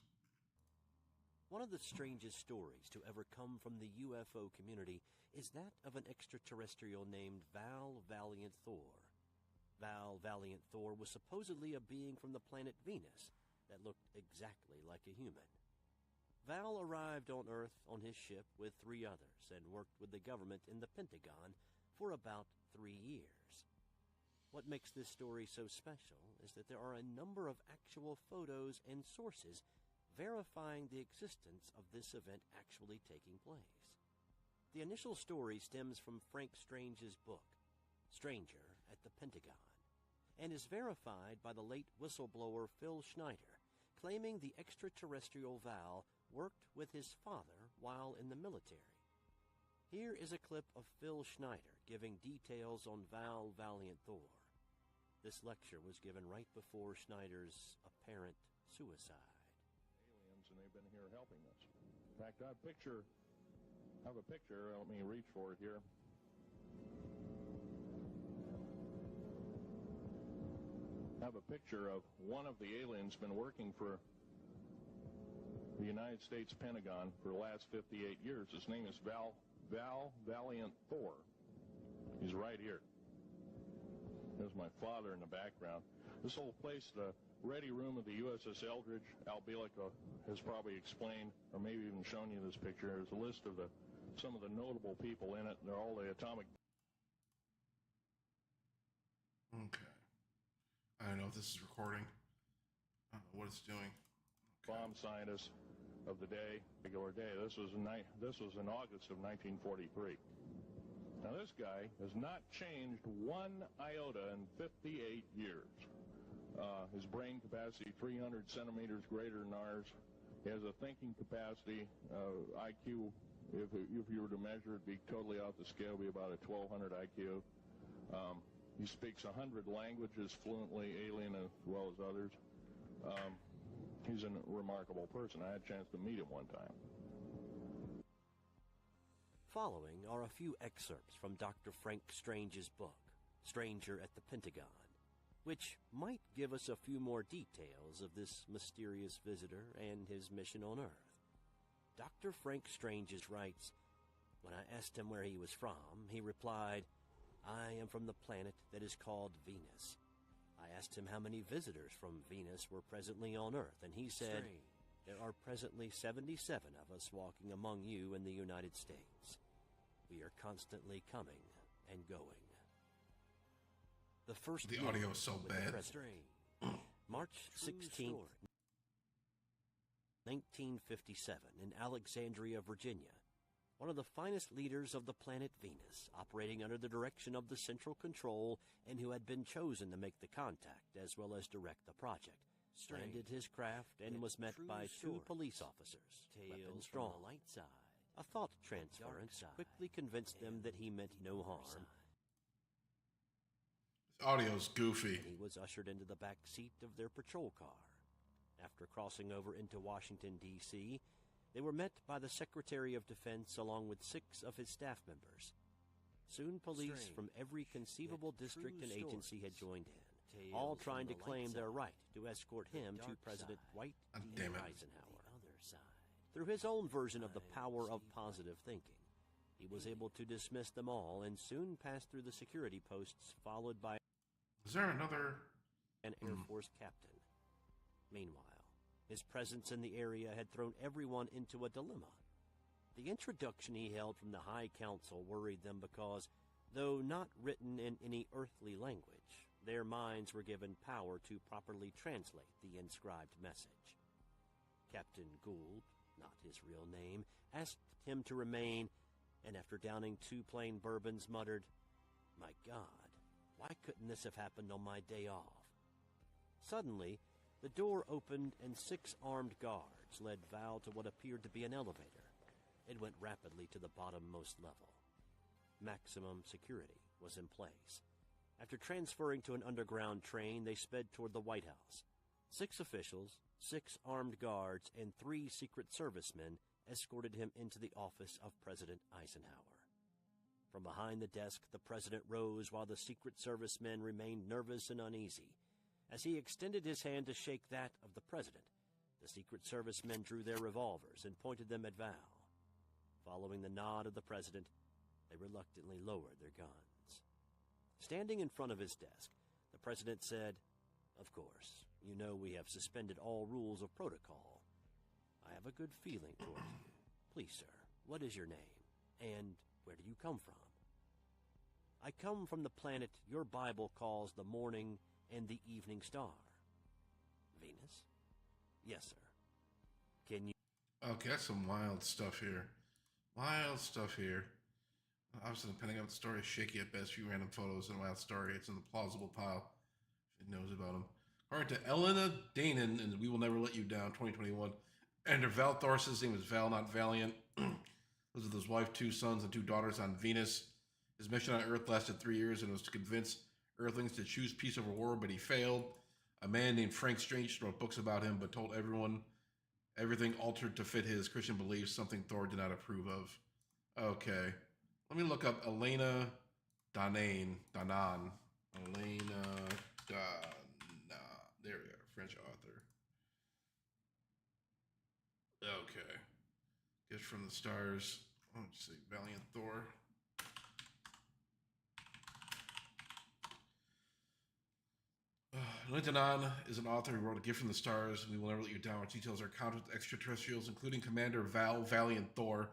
One of the strangest stories to ever come from the UFO community is that of an extraterrestrial named Val Valiant Thor. Val Valiant Thor was supposedly a being from the planet Venus that looked exactly like a human. Val arrived on Earth on his ship with 3 others and worked with the government in the Pentagon for about 3 years. What makes this story so special is that there are a number of actual photos and sources verifying the existence of this event actually taking place. The initial story stems from Frank Strange's book, Stranger at the Pentagon, and is verified by the late whistleblower Phil Schneider, claiming the extraterrestrial Val worked with his father while in the military. Here is a clip of Phil Schneider giving details on Val Valiant Thor. This lecture was given right before Schneider's apparent suicide. Aliens, and they've been here helping us. In fact, I have a picture. Let me reach for it here. I have a picture of one of the aliens been working for the United States Pentagon for the last 58 years. His name is Val Valiant Thor. He's right here. There's my father in the background. This whole place, the ready room of the USS Eldridge, Al Bielek has probably explained, or maybe even shown you this picture. There's a list of some of the notable people in it. They're all the atomic. Okay. I don't know if this is recording. I don't know what it's doing. Okay. Bomb scientists of the day, regular day. This was in August of 1943. Now this guy has not changed one iota in 58 years. His brain capacity 300 centimeters greater than ours. He has a thinking capacity, IQ, if you were to measure it, be totally off the scale, be about a 1200 IQ. He speaks 100 languages fluently, alien as well as others. He's a remarkable person. I had a chance to meet him one time. Following are a few excerpts from Dr. Frank Strange's book, Stranger at the Pentagon, which might give us a few more details of this mysterious visitor and his mission on Earth. Dr. Frank Strange's writes, "When I asked him where he was from, he replied, 'I am from the planet that is called Venus.' I asked him how many visitors from Venus were presently on Earth, and he said, 'There are presently 77 of us walking among you in the United States. We are constantly coming and going.'" The audio is so bad. March 16th, 1957, in Alexandria, Virginia. One of the finest leaders of the planet Venus, operating under the direction of the Central Control and who had been chosen to make the contact as well as direct the project, landed his craft and was met by two police officers, weapons drawn. A thought transference quickly convinced them that he meant no harm. Audio's goofy. He was ushered into the back seat of their patrol car. After crossing over into Washington, D.C., they were met by the Secretary of Defense along with 6 of his staff members. Soon police from every conceivable district and agency had joined in, all trying to claim their right to escort him to President Dwight D. Eisenhower. Through his own version of the power of positive thinking, he was able to dismiss them all and soon passed through the security posts, followed by Is there another an Air Force captain. Meanwhile, his presence in the area had thrown everyone into a dilemma. The introduction he held from the High Council worried them because, though not written in any earthly language, their minds were given power to properly translate the inscribed message. Captain Gould, not his real name, asked him to remain, and after downing 2 plain bourbons, muttered, "My God, why couldn't this have happened on my day off?" Suddenly, the door opened and 6 armed guards led Val to what appeared to be an elevator. It went rapidly to the bottommost level. Maximum security was in place. After transferring to an underground train, they sped toward the White House. 6 officials, 6 armed guards, and 3 Secret Servicemen escorted him into the office of President Eisenhower. From behind the desk, the president rose while the Secret Service men remained nervous and uneasy. As he extended his hand to shake that of the president, the Secret Service men drew their revolvers and pointed them at Val. Following the nod of the president, they reluctantly lowered their guns. Standing in front of his desk, the president said, "Of course, you know we have suspended all rules of protocol. I have a good feeling toward you. Please, sir, what is your name? And where do you come from?" "I come from the planet your Bible calls the morning and the evening star." "Venus?" "Yes, sir." "Can you..." Okay, that's some wild stuff here. Wild stuff here. Obviously, depending on the story, is shaky at best. Few random photos and a wild story. It's in the plausible pile. She knows about him. According to Elena Danon, and We Will Never Let You Down, 2021. And Val Thor, his name is Val, not Valiant. Lives with his wife, 2 sons, and 2 daughters on Venus. His mission on Earth lasted 3 years and was to convince Earthlings to choose peace over war, but he failed. A man named Frank Strange wrote books about him, but told everyone everything altered to fit his Christian beliefs, something Thor did not approve of. Okay. Let me look up Elena Danan. Elena Danan. There we are. French author. Okay. Gift from the Stars. Let's see. Valiant Thor. Danan is an author who wrote A Gift from the Stars. We Will Never Let You Down, which details our encounter with extraterrestrials, including Commander Valiant Thor.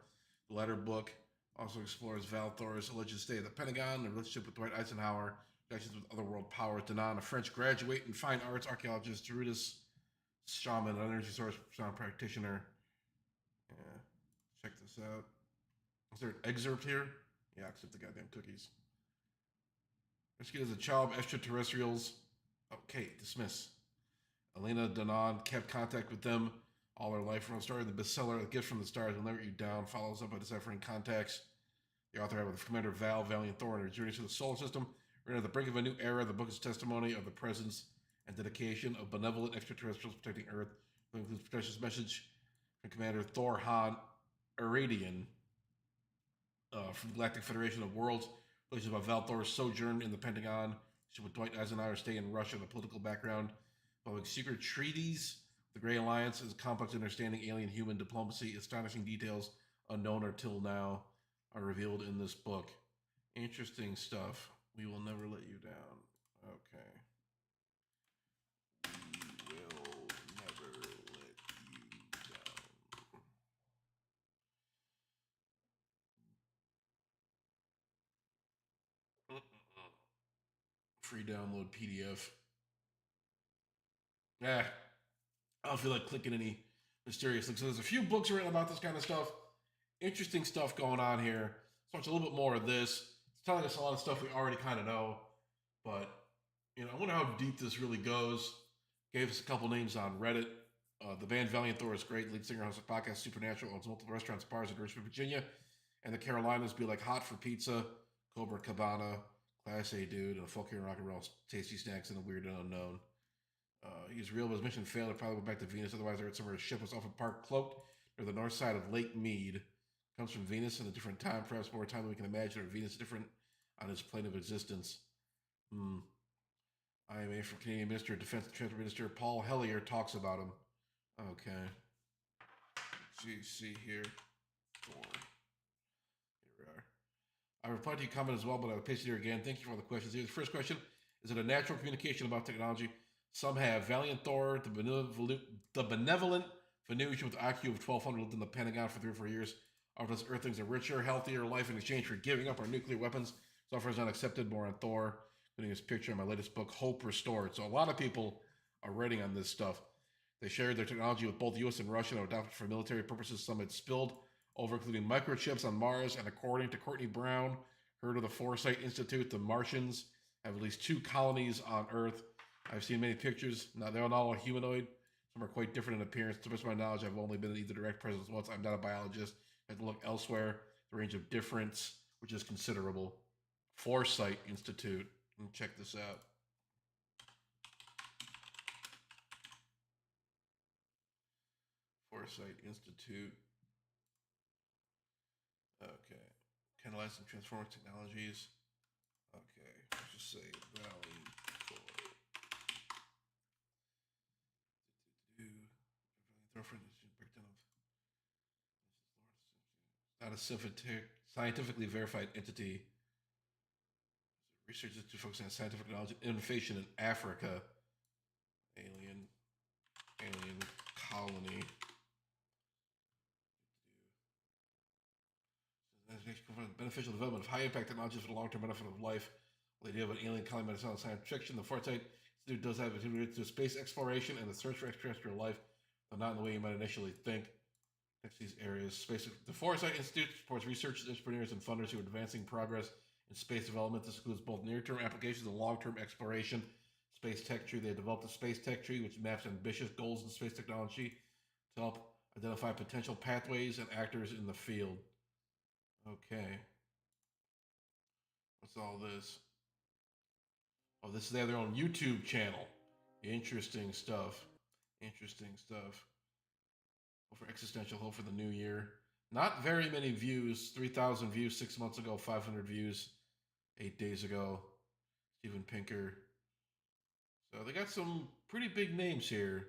The latter book also explores Val Thor's alleged stay at the Pentagon, the relationship with Dwight Eisenhower, connections with other world powers. Danan, a French graduate in fine arts, archaeologist, druidist, shaman, an energy source practitioner. Yeah, check this out. Is there an excerpt here? Yeah, except the goddamn cookies. Rescued as a child of extraterrestrials. Okay, dismiss. Elena Donan kept contact with them all her life from the story. The bestseller, A Gift from the Stars, Will Never Let You Down, follows up by deciphering contacts the author had with Commander Val, Valiant Thor, and her journey to the solar system. We're at the brink of a new era. The book is testimony of the presence and dedication of benevolent extraterrestrials protecting Earth. It includes a precious message from Commander Thor Han Iradian from the Galactic Federation of Worlds, relations about Val Thor's sojourn in the Pentagon, with Dwight Eisenhower's stay in Russia, the political background, involving secret treaties, the Grey Alliance is a complex understanding alien-human diplomacy. Astonishing details unknown until now are revealed in this book. Interesting stuff. We will never let you down. Okay. We will never let you down. Free download PDF. I don't feel like clicking any mysterious links. So there's a few books written about this kind of stuff. Interesting stuff going on here. Let's watch a little bit more of this. It's telling us a lot of stuff we already kind of know, but I wonder how deep this really goes. Gave us a couple names on Reddit. The band Valiant Thor is great. Lead singer hosts a podcast, Supernatural, owns multiple restaurants, bars in Richmond, Virginia, and the Carolinas. Be like hot for pizza, Cobra Cabana, Class A dude, and a folk here rock and roll, tasty snacks, and a weird and unknown. He's real, but his mission failed. He probably went back to Venus. Otherwise, I heard somewhere his ship was off a park cloaked near the north side of Lake Mead. Comes from Venus in a different time, perhaps more time than we can imagine, or Venus is different on his plane of existence. IMA for Canadian Minister of Defense and Transport Minister Paul Hellyer talks about him. Okay. See here. Thor. Here we are. I replied to your comment as well, but I'll paste it here again. Thank you for all the questions. Here's the first question. Is it a natural communication about technology? Some have. Valiant Thor, the benevolent Venusian with IQ of 1200, lived in the Pentagon for 3 or 4 years. Offers Earthlings a richer, healthier life in exchange for giving up our nuclear weapons. His offer is not accepted. More on Thor, including his picture in my latest book, Hope Restored. So a lot of people are writing on this stuff. They shared their technology with both U.S. and Russia and adopted for military purposes. Some had spilled over, including microchips on Mars. And according to Courtney Brown, heard of the Foresight Institute, the Martians have at least 2 colonies on Earth. I've seen many pictures. Now, they're not all humanoid. Some are quite different in appearance. To the best of my knowledge, I've only been in either direct presence once. I'm not a biologist. I have to look elsewhere. The range of difference, which is considerable. Foresight Institute. Let me check this out. Foresight Institute. Okay. Catalyzing Transformers Technologies. Okay. Let's just say Valley Thor. Girlfriend is a breakdown of not a scientifically verified entity. Research to focus on scientific knowledge and innovation in Africa. Alien colony. Beneficial development of high impact technologies for the long term benefit of life. The idea of an alien colony might sound science fiction. The Foresight Institute does have it to space exploration and the search for extraterrestrial life, but not in the way you might initially think. Next, these areas. The Foresight Institute supports researchers, entrepreneurs, and funders who are advancing progress in space development. This includes both near-term applications and long-term exploration. Space Tech Tree. They developed a Space Tech Tree, which maps ambitious goals in space technology to help identify potential pathways and actors in the field. Okay. What's all this? Oh, they have their own YouTube channel. Interesting stuff. For existential hope for the new year. Not very many views. 3,000 views 6 months ago. 500 views 8 days ago. Steven Pinker. So they got some pretty big names here.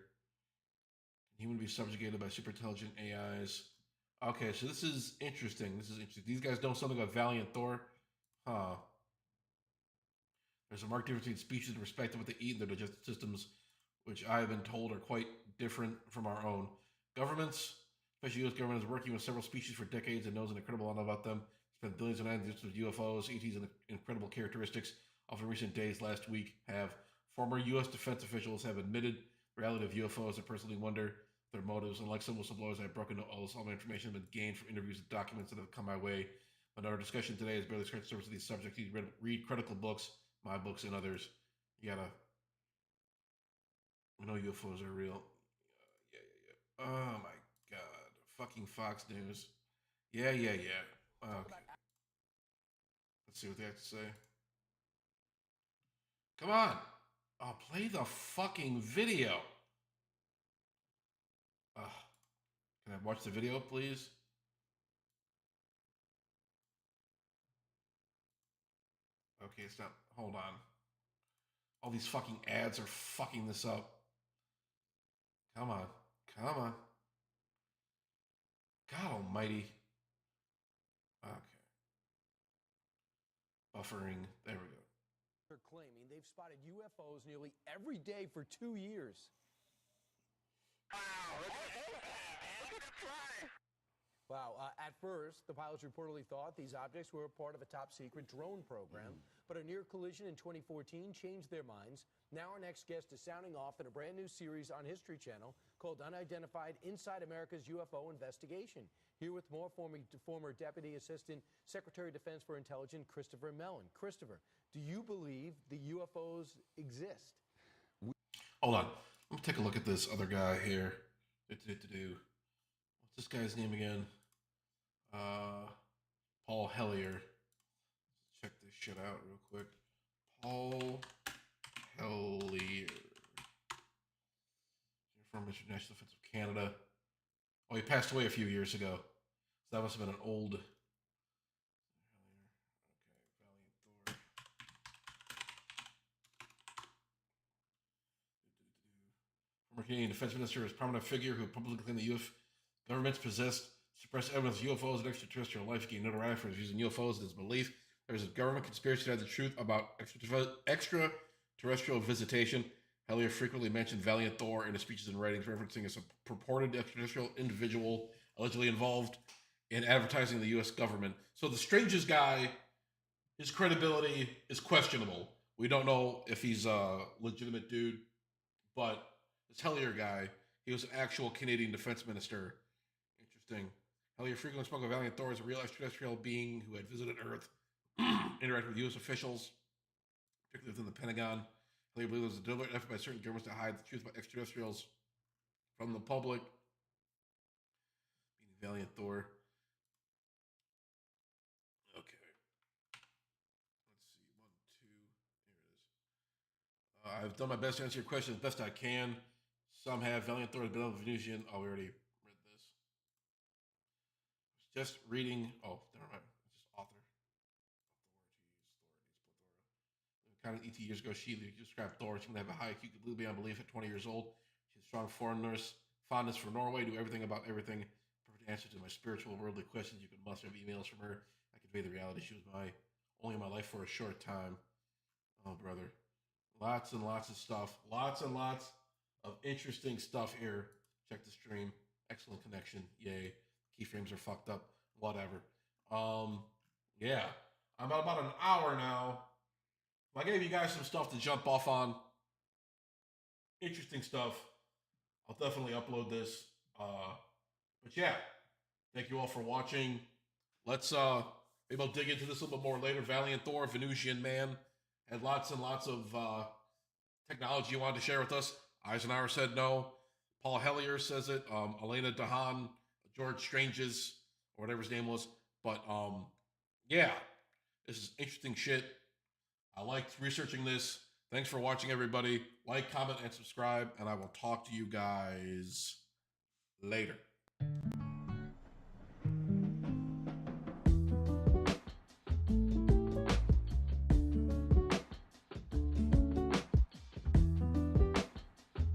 Human be subjugated by super intelligent AIs. Okay, so this is interesting. These guys know something about Valiant Thor. Huh. There's a marked difference between species in respect to what they eat and their digestive systems, which I have been told are quite different from our own. Governments, especially U.S. government, is working with several species for decades and knows an incredible amount about them. Spent billions of dollars with UFOs, ETs, and incredible characteristics. Often in recent days, last week, former U.S. defense officials have admitted the reality of UFOs and personally wonder their motives. And like some whistleblowers, I have broken all my information has been gained from interviews and documents that have come my way. But our discussion today is barely scratched the surface of these subjects. You read critical books, my books, and others. You gotta know UFOs are real. Yeah. Oh my God. Fucking Fox News. Yeah. Okay. Let's see what they have to say. Come on. Oh, play the fucking video. Can I watch the video, please? Okay, it's not. Hold on. All these fucking ads are fucking this up. Come on. God almighty. Okay. Buffering. There we go. They're claiming they've spotted UFOs nearly every day for 2 years. Wow. At first, the pilots reportedly thought these objects were a part of a top-secret drone program, but a near collision in 2014 changed their minds. Now our next guest is sounding off in a brand new series on History Channel called Unidentified Inside America's UFO Investigation. Here with more, former Deputy Assistant Secretary of Defense for Intelligence, Christopher Mellon. Christopher, do you believe the UFOs exist? Hold on. Let me take a look at this other guy here. What's this guy's name again? Paul Hellyer. Let's check this shit out real quick. Paul Hellyer. From International Defense of Canada. Oh, he passed away a few years ago. So that must have been an old... Okay, Valiant Thor. Former Canadian Defense Minister is a prominent figure who publicly claimed the U.S. governments possessed suppressed evidence of UFOs and extraterrestrial life, gained notoriety for using UFOs in his belief there is a government conspiracy to hide the truth about extraterrestrial visitation. Hellyer frequently mentioned Valiant Thor in his speeches and writings, referencing as a purported extraterrestrial individual allegedly involved in advertising the U.S. government. So the strangest guy, his credibility is questionable. We don't know if he's a legitimate dude, but this Hellyer guy, he was an actual Canadian defense minister. Interesting. Hellyer frequently spoke of Valiant Thor as a real extraterrestrial being who had visited Earth, interacted with U.S. officials, particularly within the Pentagon. Hellyer believed there was a deliberate effort by certain governments to hide the truth about extraterrestrials from the public. Being Valiant Thor. Okay. Let's see. 1, 2. Here it is. I've done my best to answer your question as best I can. Some have. Valiant Thor has been on the Venusian. Oh, we already read this. Just reading. Oh, never mind. It's just author. Kind of 18 years ago, she described Thor. She can have a high IQ, completely beyond belief at 20 years old. She has strong foreigners, fondness for Norway, do everything about everything. Perfect answer to my spiritual, worldly questions. You can muster up emails from her. I convey the reality. She was only in my life for a short time. Oh, brother. Lots and lots of stuff. Lots and lots of interesting stuff here. Check the stream. Excellent connection. Yay. Keyframes are fucked up. Whatever. Yeah. I'm at about an hour now. I gave you guys some stuff to jump off on. Interesting stuff. I'll definitely upload this. But yeah, thank you all for watching. Let's maybe I'll dig into this a little bit more later. Valiant Thor, Venusian man, had lots and lots of technology you wanted to share with us. Eisenhower said no. Paul Hellyer says it. Elena Dahan, George Strange's, or whatever his name was. But yeah, this is interesting shit. I liked researching this. Thanks for watching, everybody. Like, comment, and subscribe, and I will talk to you guys later.